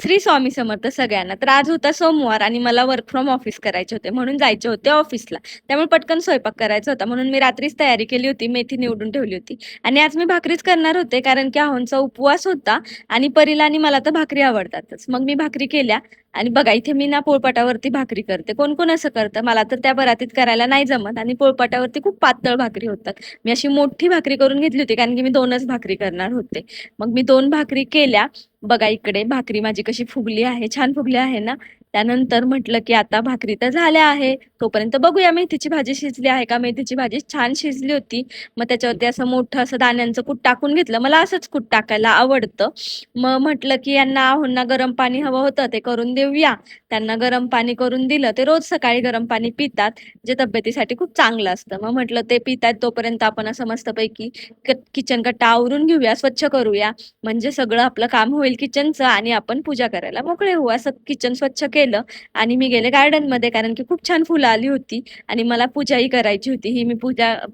श्री स्वामी समर्थ सगळ्यांना. तर आज होता सोमवार आणि मला वर्क फ्रॉम ऑफिस करायचे होते म्हणून जायचे होते ऑफिसला. त्यामुळे पटकन स्वयंपाक करायचा होता म्हणून मी रात्रीच तयारी केली होती. मेथी निवडून ठेवली होती आणि आज मी भाकरीच करणार होते कारण की आहोंचा उपवास होता आणि परीला आणि मला तर भाकरी आवडतातच. मग मी भाकरी केल्या आणि बघा इथे मी ना पोळपाटावरती भाकरी करते. कोण कोण असं करतं? मला तर त्या परातीत करायला नाही जमत आणि पोळपाटावरती खूप पातळ भाकरी होतात. मी अशी मोठी भाकरी करून घेतली होती कारण की मी 2च भाकरी करणार होते. मग मी 2 भाकरी केल्या. बघा इकडे भाकरी माझी कशी फुगली आहे, छान फुगली आहे ना. त्यानंतर म्हटलं की आता भाकरी तर झाल्या आहे, तोपर्यंत बघूया मेथीची भाजी शिजली आहे का. मेथीची भाजी छान शिजली होती. मग त्याच्यावरती असं मोठं असं दाण्यांचं कूट टाकून घेतलं. मला असंच कूट टाकायला आवडतं. मग म्हटलं की यांना आहोंना गरम पाणी हवं होतं ते करून देऊया. त्यांना गरम पाणी करून दिलं. ते रोज सकाळी गरम पाणी पितात, जे तब्येतीसाठी खूप चांगलं असतं. मग म्हटलं ते पितात तोपर्यंत आपण असं मस्तपैकी किचन कट्टा आवरून घेऊया, स्वच्छ करूया. म्हणजे सगळं आपलं काम होईल किचनचं आणि आपण पूजा करायला मोकळे होऊ. असं किचन स्वच्छ केलं आणि मी गेले गार्डन मध्ये कारण की खूप छान फुलं आली होती आणि मला पूजाही करायची होती. ही मी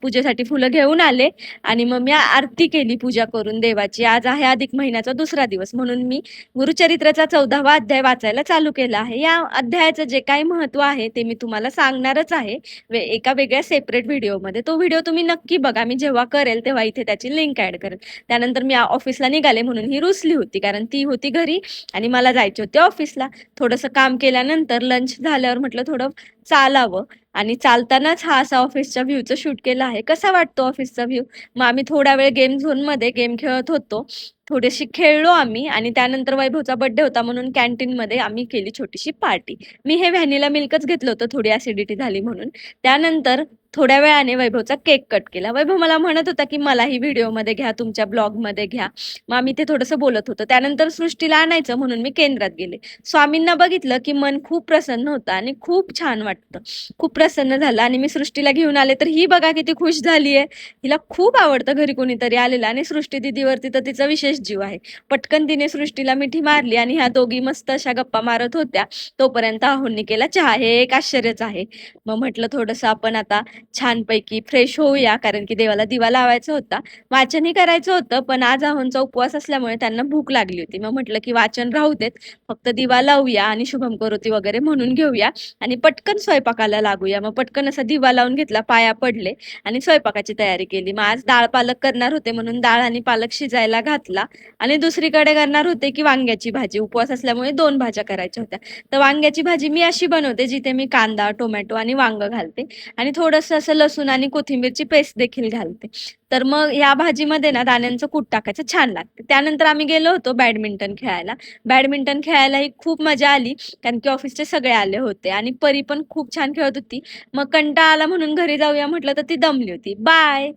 पूजेसाठी फुलं घेऊन आले आणि मग मी आरती केली पूजा करून देवाची. आज आहे अधिक महिन्याचा दुसरा दिवस म्हणून मी गुरुचरित्राचा 14वा अध्याय वाचायला चालू केला आहे. या अध्यायाचं जे काही महत्व आहे ते मी तुम्हाला सांगणारच आहे एका वेगळ्या सेपरेट व्हिडिओमध्ये. तो व्हिडिओ तुम्ही नक्की बघा. मी जेव्हा करेल तेव्हा इथे त्याची लिंक ऍड करेल. त्यानंतर मी ऑफिसला निघाले म्हणून ही रुसली होती कारण ती होती घरी आणि मला जायचे होते ऑफिसला. थोडंसं काम केल्यानंतर लंच झाल्यावर म्हटलं थोडं चालावं आणि चालतानाच हा असा ऑफिसच्या व्ह्यूचं शूट केलं आहे. कसा वाटतो ऑफिसचा व्ह्यू? मग आम्ही थोडा वेळ गेम झोनमध्ये गेम खेळत होतो. थोडीशी खेळलो आम्ही आणि त्यानंतर वैभवचा बर्थडे होता म्हणून कॅन्टीनमध्ये आम्ही केली छोटीशी पार्टी. मी हे व्हॅनिला मिल्कच घेतलं होतं, थोडी ऍसिडिटी झाली म्हणून. त्यानंतर थोड्या वेळाने वैभवचा केक कट केला. वैभव मला म्हणत होता की मलाही व्हिडिओमध्ये घ्या, तुमच्या ब्लॉगमध्ये घ्या. मग आम्ही ते थोडंसं बोलत होतो. त्यानंतर सृष्टीला आणायचं म्हणून मी केंद्रात गेले. स्वामींना बघितलं की मन खूप प्रसन्न होतं आणि खूप छान वाटतं. खूप प्रसन्न झालं आणि मी सृष्टीला घेऊन आले तर ही बघा किती खुश झाली आहे. हिला खूप आवडतं घरी कोणीतरी आलेलं आणि सृष्टी दीदीवरती तर तिचा विशेष जीव आहे. पटकन तिने सृष्टीला मिठी मारली आणि ह्या दोघी मस्त अशा गप्पा मारत होत्या. तोपर्यंत आहोंनी केला चहा. हे एक आश्चर्यच आहे. मग म्हटलं थोडंसं आपण आता छानपैकी फ्रेश होऊया कारण की देवाला दिवा लावायचा होता. वाचनही करायचं होतं पण आज आहोंचा उपवास असल्यामुळे त्यांना भूक लागली होती. मग म्हटलं की वाचन राहू देत, फक्त दिवा लावूया आणि शुभम करोती वगैरे म्हणून घेऊया आणि पटकन स्वयंपाकाला लागूया. मग पटकन असा दिवा लावून घेतला, पाया पडले आणि स्वयंपाकाची तयारी केली. मग आज डाळ पालक करणार होते म्हणून डाळ आणि पालक शिजायला घातला आणि दुसरीकडे करणार होते की वांग्याची भाजी. उपवास असल्यामुळे 2 भाज्या करायच्या होत्या. तर वांग्याची भाजी मी अशी बनवते जिथे मी कांदा, टोमॅटो आणि वांग घालते आणि थोडंसं असं लसूण आणि कोथिंबीरची पेस्ट देखील घालते. तर मग या भाजीमध्ये ना दाण्यांचं कूट टाकायचं, छान लागते. त्यानंतर आम्ही गेलो होतो बॅडमिंटन खेळायला. बॅडमिंटन खेळायलाही खूप मजा आली कारण की ऑफिसचे सगळे आले होते आणि परी पण खूप छान खेळत होती. मग कंटाळा आला म्हणून घरी जाऊया म्हटलं तर ती दमली होती. बाय.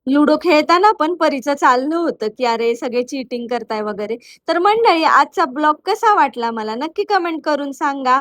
लुडो खेळताना पण परीचं चाललं होतं की अरे सगळे चीटिंग करताय वगैरे. तर मंडळी आजचा ब्लॉग कसा वाटला मला नक्की कमेंट करून सांगा.